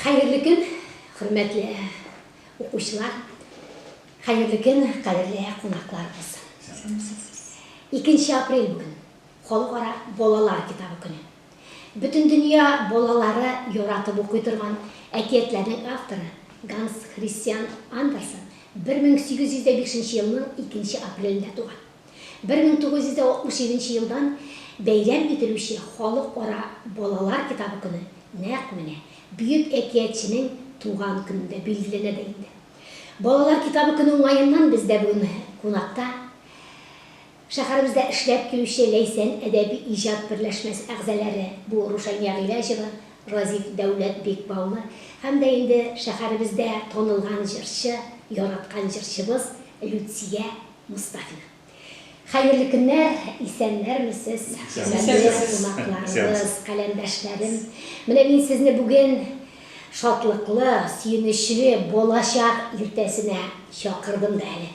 Hayırlı gün, hürmetli okuyucular. Hayırlı gün, kaderli konaklarımız. 2 April bugün. Xalqara Bolalar kitabı günü. Bütün dünya bolaları yoratıp okuyturgan әкиятlerin авторы Ганс Христиан Андерсен 1805 yılının 2 April'inde doğan. 1967 yıldan beyram etilmişi Xalqara Bolalar kitabı günü nәкъ büyük әкиятчінің туған gününde bildirilene değindi. Bolalar kitabı günü oңайынан bizde bugün konakta şəhərimizdə işləb келуші Leysen Ədebi İcad Birləşməsi əğzələri bu Ruşaniya Ғиләжева, Razif Dövlət Bekbağlı, həm də indi şəhərimizdə tanılğan jırçı, yaratqan jırçımız Lütfiyə Mustafina. Hayırlı günler, isənlər misiniz? Qonaqlarımız, qalemdaşlarım. Mənə mən sizni bugün şadlıqlı, suyunuşlu, bolacaq ertəsinə çağırdım da hələ.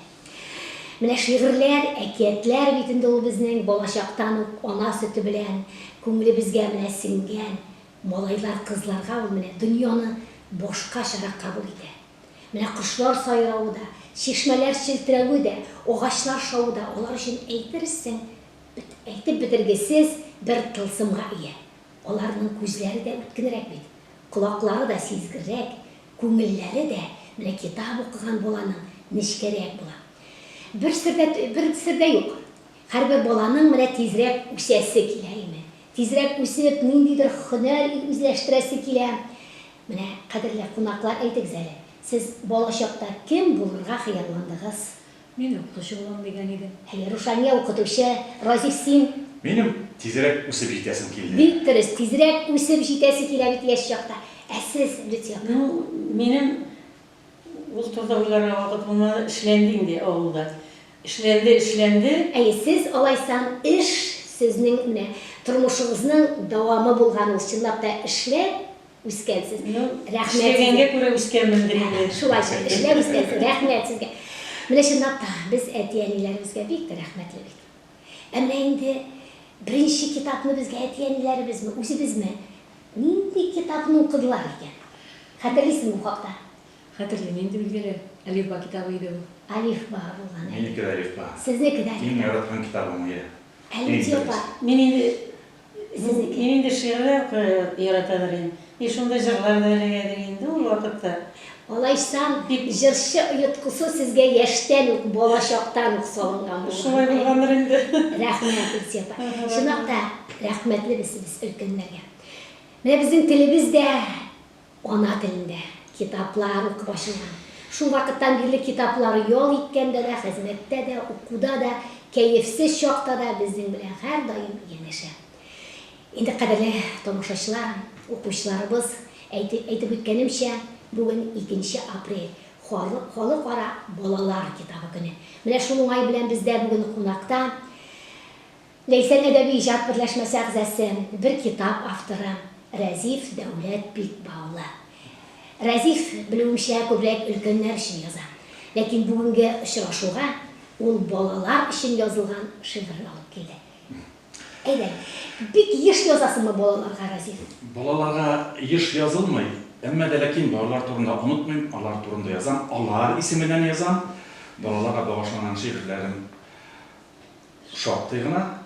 Mənə şiirlər, əkiyyətlər bitində ol bizning bolacaqdan ana sütü bilən, көңілі bizə mənə singən, malaylar, qızlarga ol mənə dünyanı boşqa şəraq qabul edə. Mənə quşlar sayrauı da, şişmələr çiltirəuı da, ağaçlar şağı da, onlar üçün eytirsən, eytib bitirgisiz bir tılsımğa iya. Onların gözləri də ütkünərək bit, kulaqları da sezgirək, көңілləri də mənə kitab oxuğan bolanın nişkərək bolan. Bir sırda yok. Her bir balanın mənə tezrək üsəsi kiləyimi. Tezrək üsəb, nindidir hüner üzləşdirəsi kiləyim. Mənə qadirli qonaqlar aytıq zəli. Siz bolacaqda kim bulurğa xiyallandığız? Men oxutucu olam degan edim. Hələ Ruşaniya oxutucu, Razif sen? Benim tezrək üsəb jetəsim keldi. Bittiriz, tezrək üsəb jetəsi kiləyim yaşaqda. Siz lütfen. Benim бұл тұрда ойларға вақыт болмады, ішленді де ауылда. İşlendi. Siz olaysan iş sizin turmuşunuzun davamı bulğanınız çınlap da işle üskənsiz. İşlegenge göre üskenmindir. Şulaysa işle üskənsiz. Rəhmət sizge. Mine çınlap da biz etiyenilerimizge büyük de rəhmətlilik. Ama indi birinci kitabını bizge etiyenilerimiz mi, biz mi? Nindi kitabını okudular iken. Hatırlısın bu haqda? Hatırlayın, endi bilgili Alifba kitabıydı bu. Alifba bulğan. Meniki de Alifba. Sizniki de Alifba. Benim yaratqan kitabım ya. Alifba. Men endi şiirler yaratadirəm. Şunda jırlar da eləgədir endi o vaqtda. Olaysan jırşı uyutqusu sizge yaştan bolacaqdan salınğan bu. Şulay bolğandır endi. Rəhmət Alifba. Şunaqda rəhmətli biz ölkənlərə. Mənə bizim tilibizdə ana dilində kitaplar oku başlanğan. Şu vakittan birli kitapları yol ikkende de, hizmette de, okuda da, keyifsiz şokta da bizim bilen her daim yeneşe. Indi qadirli tomoşaçılar, okuyucularımız aytib ötkenimçe bugün 2 April Xalqara Bolalar kitabı günü. Mine şunun ay bilen bizde bugün konakta Leysen Ədebi İcad Birləşməsi əğzəsi bir kitap avtoru Razif Dövlət Bekbağlı. Razif bilumşa köbrək ülkənlər üçün yazar. Lakin bugünkü uçraşuğa ol bolalar üçün yazılған şiirlər alıb keldi. Eydi, bir yiş yazasın mı bolalarga Razif? Bolalarga yiş yazılmay. Emme de lakin bolalar turunda unutmayım, Allah turunda yazam. Allah isiminden yazam. Bolalarga bağışlanan şiirlerim şoqtığına.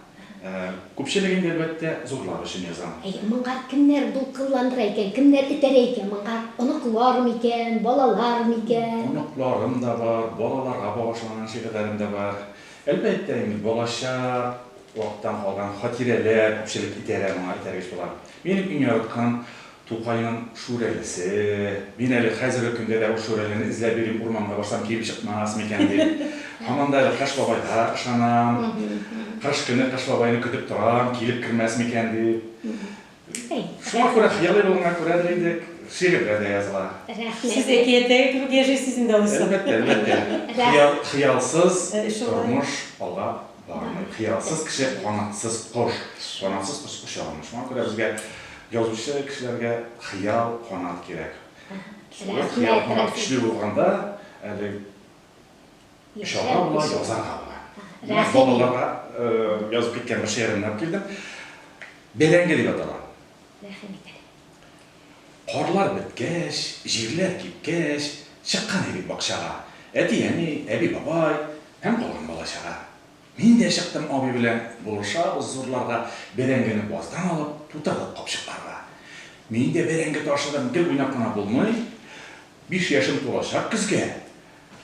Көпшілігінде әлбәттә зорлар үшін yazam. Мыңғар кімдер бұл қылландыр екен, кімдер ітер екен, мыңғар ұнықлар мекен, балалар мекен? Ұнықларым да бар, балаларға bağışlanan şiirlerim de var. Әлбәттә, болашақ уақыттан қалған хатирелер, көпшілік итергіш болар. Менің үй яратқан Туқайның шурелісі, мен әлі қазіргі күнде де шуреліні ізлеп берем, орманға барсам келіп шықмас мекен деп. Амандайлы Қаш бабайға ышанам, қаш күні Қаш бабайны күтіп тұрам, келіп кірмәс мекен деп. Шуңа көре, қиялы болуңа көре дегенде шиірler de yazılar. Siz ekiyette gibi yaşaysınız indi alırsan. Elbette. Xiyalsız turmuş alğa barmay. Xiyalsız kişi qanatsız qoş. Qanatsız qoş quşalmış. Şuңa көре bizge yazışı kişilerge xiyal qanat gerek. Xiyal qanat kişili bolğanda әлі İnşallah bunlar yazarға бұла. Балаларға yazып кеткен бір шиірімді алып келдім. Беләңге деп аталған. Qarlar bitkәч, җирләр кипкәч, чыккан әби бакчага. Әти-әни, әби бабай һәм калган бала-чага. Мин дә чыктым аби белән булышабыз зурларга, бәрәңгене баздан алып, тутырдык капчыкларга. Мин дә бәрәңге ташыдым, гел уйнап кына булмый. 5 яшым тулачак көзгә.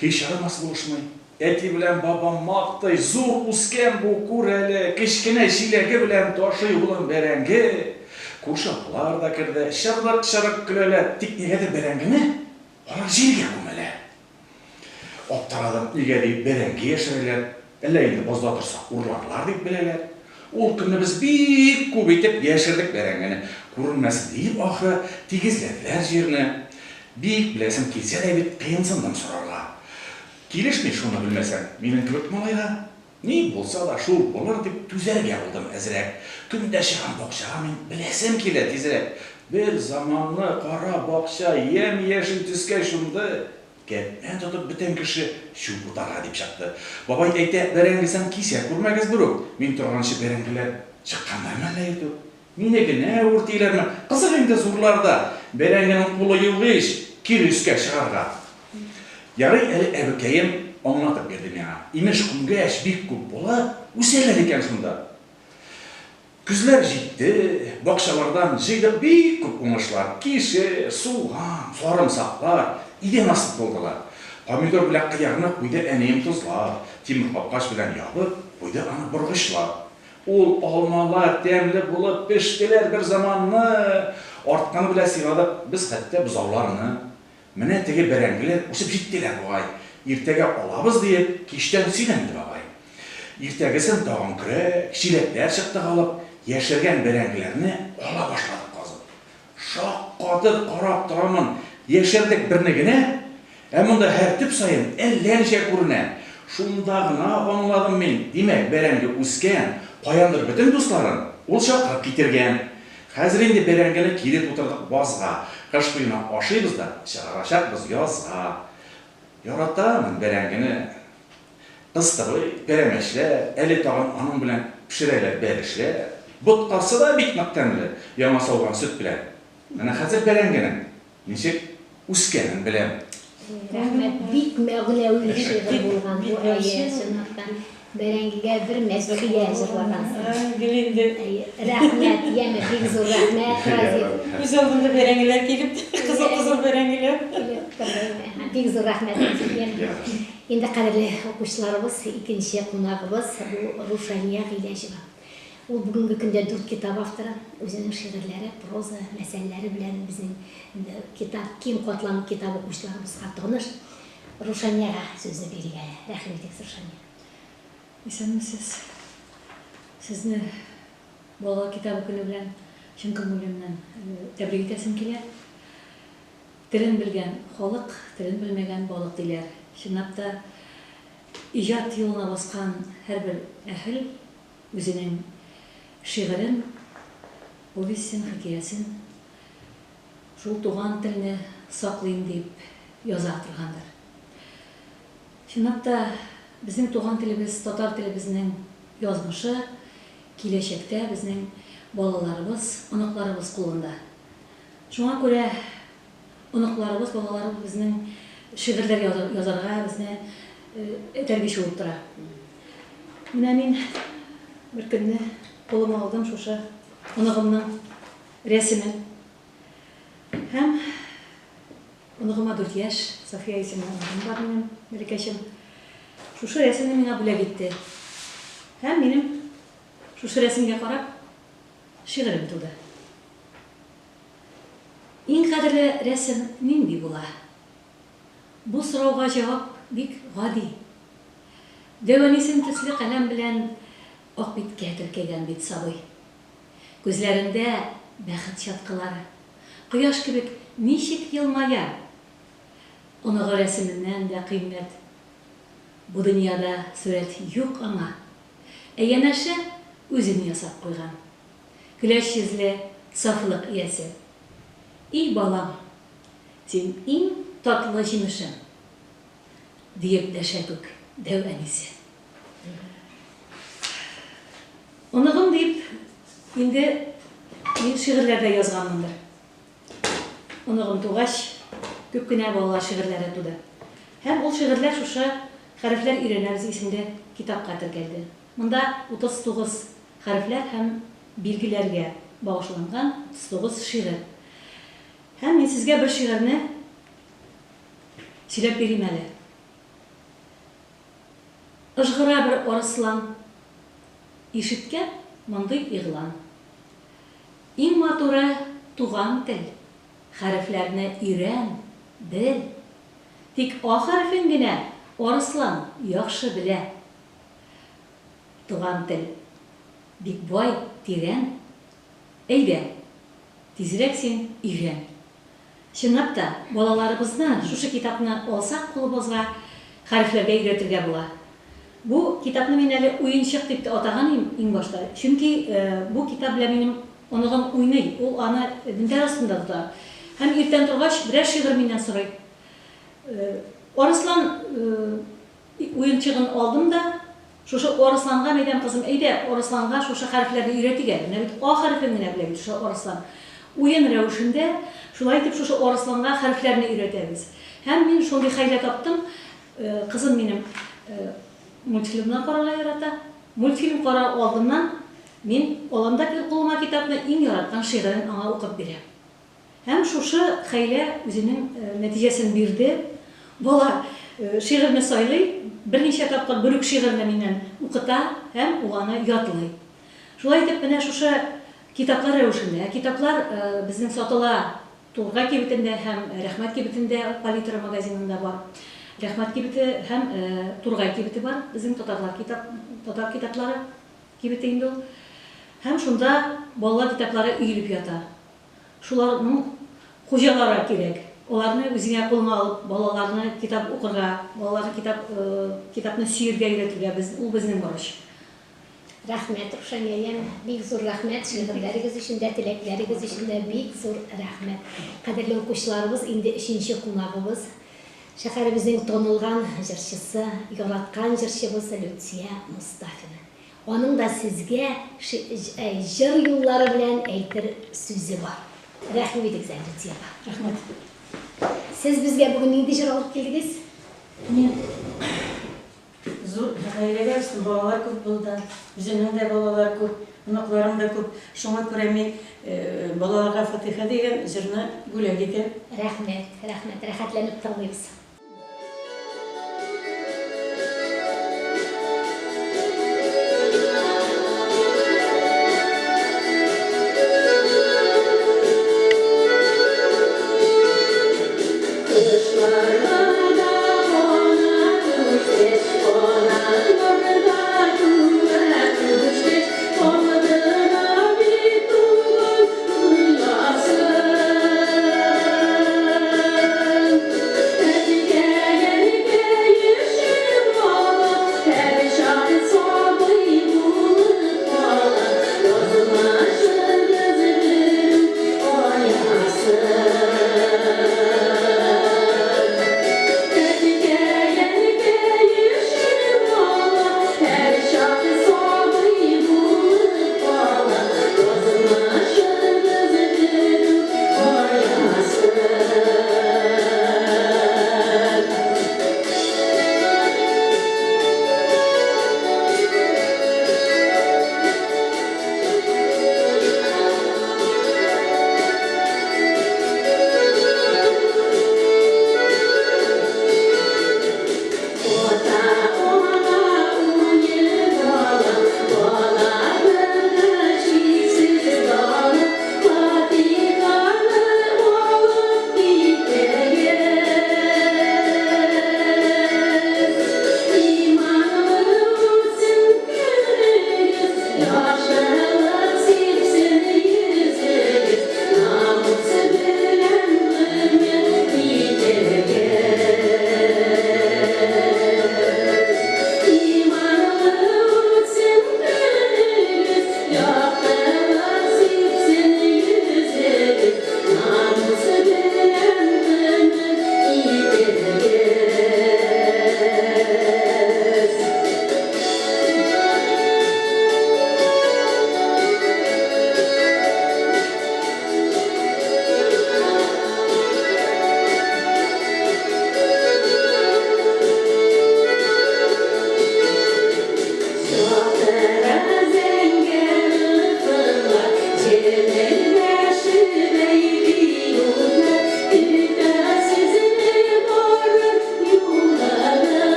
Һич ярамас булышмый. Әти белән бабам мактый, зур үскән бу күрәле, кечкенә җиләге белән ташый улым бәрәңге. Күрше-апалар да керде, шырык-шырык көләләр, тик нигәдер бәрәңгене алар җиргә күмәләр. Аптырадым, нигә дип бәрәңге яшерәләр, әллә инде базда торсак урларлар дип беләләр. Ул көнне без бик күп итеп яшердек бәрәңгене. Күренмәсен дип ахры тигезләделәр җирне. Бик беләсем килсә дә бит кыенсындым сорарга. Килешми шуны белмәсәң, минем кебек малайга ни булса да шул булыр дип түзәргә булдым әзрәк. Көндә чыгам бакчага мин беләсем килә тизрәк. Бер заманны кара бакча ям-яшел төскә чумды. Кәпмән тотып бөтен кеше шу бутарга дип чыкты. Бабай әйтә, бәрәңгесен кисә күрмәгез бүрук. Мин торганчы бәрәңгеләр чыкканнармы әллә итү. Мине генә үртиләрме? Кызык инде зурларда. Бәрәңгенең кулы югыш, кире өскә чыгарга. Ярый әле әбекәем аңлатып бирде миңа. Имеш күнгәч бик күп була, үсәләр икән шунда. Күзләр җитте, бакчалардан җыйдык бик күп уңышлар. Кише, суган, сарымсаклар, идән асып булдылар. Помидор белән кыярны куйды әнием тузлар, тимер капкач белән ябып, куйды аны боргычлар. Ул алмалар тәмле булып пештеләр бер заманны. Артканы белән сыйладык без хәтта бозауларны. Менә теге бәрәңгеләр үсеп җиттеләр бугай. Иртәгә алабыз дип, кичтән сөйләнде бабай. Иртәгесен тагын көрәк, чиләкләр чыктык алып, яшергән бәрәңгеләрне ала башладык казып. Шаккатып карап торамын, яшердек берне генә, ә монда һәр төп сайын әллә ничә күренә. Шунда гына аңладым мин, димәк бәрәңге үскән, каяндыр бөтен дусларын ул чакырып китергән. Хәзер инде бәрәңгене кире тутырдык базга. Кыш буена ашыйбыз да, чыгарачакбыз язга. Яратамын бәрәңгене. Кыстырый, пәрәмәчләр, әле тагын аның белән пешерәләр, бәрешләр. Боткасы да бик нык тәмле, яңа сауган сөт белән. Менә хәзер бәрәңгенең ничек үскәнен беләм. Рәхмәт, бик мәгълүм шигырь булган бу әйе сынактан. Бәрәңгегә бер мәсхия җырлагансың. Гелинде. Рәхмәт, яме бик зур рәхмәт, Разиф. Үз алдында бәрәңгеләр килеп, кызыл-кызыл бәрәңгеләр. Бик зур рәхмәт. Инде кадерле укучыларыбыз, икенче кунагыбыз бу Рушания Гыйләҗева. Ул бүгенге көндә 4 китап авторы, үзенең шигырьләре, проза мәсьәләләре белән безнең китап, киң катлам китап укучыларыбызга таныш. Рушанияга сүзне бирергә. Рәхмәт итегез, Рушания. Исәнмесез. Сезне бала китабы көне белән чын күңелемнән тәбрик итәсем килә. Телен белгән халык, телен белмәгән балык диләр. Чынлап та иҗат юлына баскан һәрбер әһел үзенең шигырен, повестен, хикәясен шул туган телне саклыйм дип яза торгандыр. Чынлап та безнең туган телебез, татар телебезнең язмышы киләчәктә безнең балаларыбыз, оныкларыбыз кулында. Шуңа күрә оныкларыбыз, балаларыбыз безнең шигырьләр язарга безне тәрбияче булып тора. Менә мин бер көнне кулыма алдым шушы оныгымның рәсемен. Һәм оныгыма 4 яшь, София исемле оныгым бар минем, бәләкәчем. Шушы рәсемне миңа бүләк итте. Һәм минем шушы рәсемгә карап шигырем туды. Иң кадерле рәсем нинди була? Бу сорауга җавап бик гади. Дәванисен төсле каләм белән ак биткә төркәгән бит сабый. Күзләрендә бәхет чаткылары. Кояш кебек ничек елмая. Оныгы рәсеменнән дә кыйммәт. Бу дөньяда сурәт юк аңа. Янәше үзен ясап куйган. Көләч йөзле сафлык иясе. И балам, син иң татлы җимешем. Диеп дәшә күк дәү әнисе. Оныгым дип инде мин шигырьләрдә язганмындыр. онығым туғаш, көп кенә балалар шигырьләре туды. Һәм ул шигырьләр шушы хәрефләр өйрәнәбез исемле китапка теркәлде. Монда 39 хәрефләр һәм билгеләргә багышланган 39 шигырь. Һәм мин сезгә бер шигырьне сөйләп бирим әле. Ыжгыра бер арыслан, ишеткән мондый игълан. Иң матуры туган тел, хәрефләрне өйрән, бел. Тик А хәрефен генә арыслан яхшы белә. Туган тел бик бай, тирән. Әйдә, тизрәк син өйрән. Чынлап та, балаларыбызны шушы китапны алсак кулыбызга хәрефләргә өйрәтергә була. Бу китапны мин әле уенчык дип атаган иң башта. Чөнки бу китап белән минем онығым уйный. Ул аны дендәр астында тота. Һәм иртән торгач берәр шигырь миннән сорый. Арыслан уенчыгын алдым да, шушы арысланга мәйдәм кызым, әйдә, арысланга шушы хәрефләрне өйрәтигә. Менә бит А хәрефен генә белә бит шушы арыслан. Уен рәвешендә шулай итеп шушы арысланга хәрефләрне өйрәтәбез. Һәм мин шундый хәйлә таптым. Кызым минем мультфильмны карарга ярата. Мультфильм карау алдыннан мин аланда кулыма китапны иң яраткан шигырен аңа укып бирәм. Һәм шушы хәйлә үзенең нәтиҗәсен бирде. Бала шигырьне сайлый, берничә тапкыр бер үк шигырьне миннән укыта һәм ул аны ятлый. Шулай итеп менә шушы китаплар рәвешендә, китаплар безнең сатыла Тургай кибетендә һәм Рәхмәт кибетендә, Палитра магазинында бар. Рәхмәт кибете һәм Тургай кибете бар. Безнең татар китаплары кибете инде ул. Һәм шунда балалар китаплары өелеп ята. Шуларның хуҗалары кирәк. Оларны үзеңә кулыңа алып, балаларны китап укырга, балаларны китапны сөергә өйрәтергә ул безнең бурыч. Рәхмәт, Рушания, бик зур рәхмәт, шигырьләрегез өчен дә, теләкләрегез өчен дә бик зур рәхмәт. Кадерле укучыларыбыз, инде 3нче кунагыбыз, шәһәребезнең танылган җырчысы, яраткан җырчыбыз Люция Мустафина. Аның да сезгә җыр юллары белән әйтер сүзе бар. Рәхим итегез Люциягә. Рәхмәт. Сез безгә бүген нинди җыр алып килдегез? Мин зур гаиләгә балалар күп булды. Үземнең дә балалар күп, оныкларым да күп. Шуңа күрә мин балаларга Фатиха дигән җырны бүләк итәм. Рәхмәт, рәхәтләнеп тыңлыйбыз.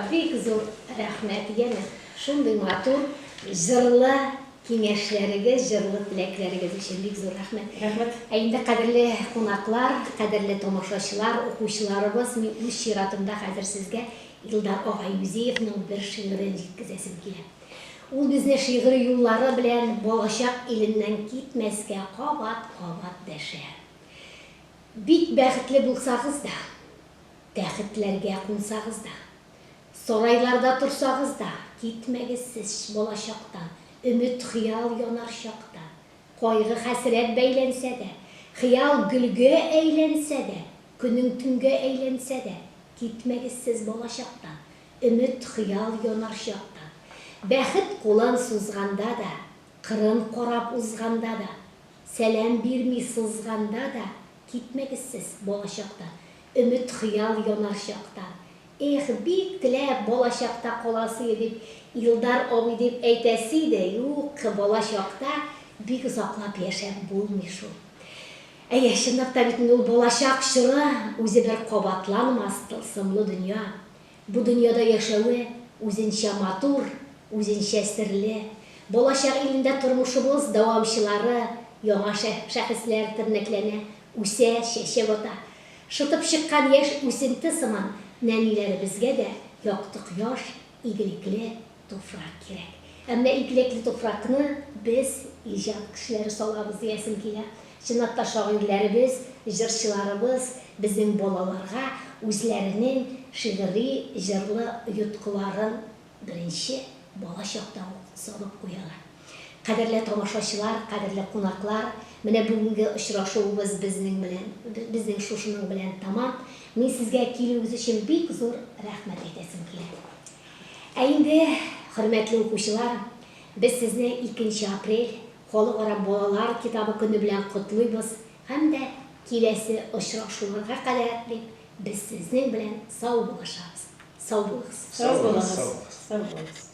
бик зур рәхмәт янә. Шундый матур, җырлы киңәшләрегез, җырлы теләкләрегез өчен бик зур рәхмәт. Рәхмәт. Инде кадерле кунаклар, кадерле тамашачылар, укучыларыбыз, мин үз чиратымда хәзер сезгә Илдар Агайюзеевның бер шигырен җиткезәсем килә. Ул безне шигырь юллары белән балачак иленнән китмәскә кабат-кабат дәшә. Бик бәхетле булсагыз да, тәхетләргә кунсагыз да, сарайларда торсагыз да, китмәгез сез балачактан, өмет хыял янар чакта. Кайгы хәсрәт бәйләнсә дә, хыял гөлгә әйләнсә дә, көнең төнгә әйләнсә дә, китмәгез сез балачактан, өмет хыял янар чакта. Бәхет кулын сузганда да, кырын карап узганда да, сәлам бирми сызганда да, китмәгез сез балачактан, өмет хыял янар чакта. Эх, бик теләп балачакта каласы дип, Илдар абый дип әйтәсе иде, юк, балачакта бик озаклап яшәп булмый шул. Әйе, чынлап та бит ул балачак чоры үзе бер кабатланмас тылсымлы дөнья. Бу дөньяда яшәүе үзенчә матур, үзенчә серле. Балачак илендә тормышыбыз дәвамчылары, яңа шәхесләр тернәкләнә, үсә, чәчәк ата. Шытып чыккан яшь үсенте сыман нәниләребезгә дә яктык яш, игелекле туфрак кирәк. Әмма игелекле туфракны без иҗат кешеләре салабыз диясем килә. Чынлап та шагыйрьләребез, җырчыларыбыз безнең балаларга үзләренең шигъри, җырлы йоткыларын беренче балачакта салып куялар. Кадерле тамашачылар, кадерле кунаклар, менә бүгенге очрашуыбыз безнең шушының белән тамам. Мин сезгә килүегез өчен бик зур рәхмәт әйтәсем килә. Ә инде, хөрмәтле укучылар, без сезне 2 апрель Халыкара балалар китабы көне белән котлыйбыз һәм дә киләсе очрашуларга кадәр без сезнең белән сау булышабыз. Сау булыгыз. Сау булыгыз.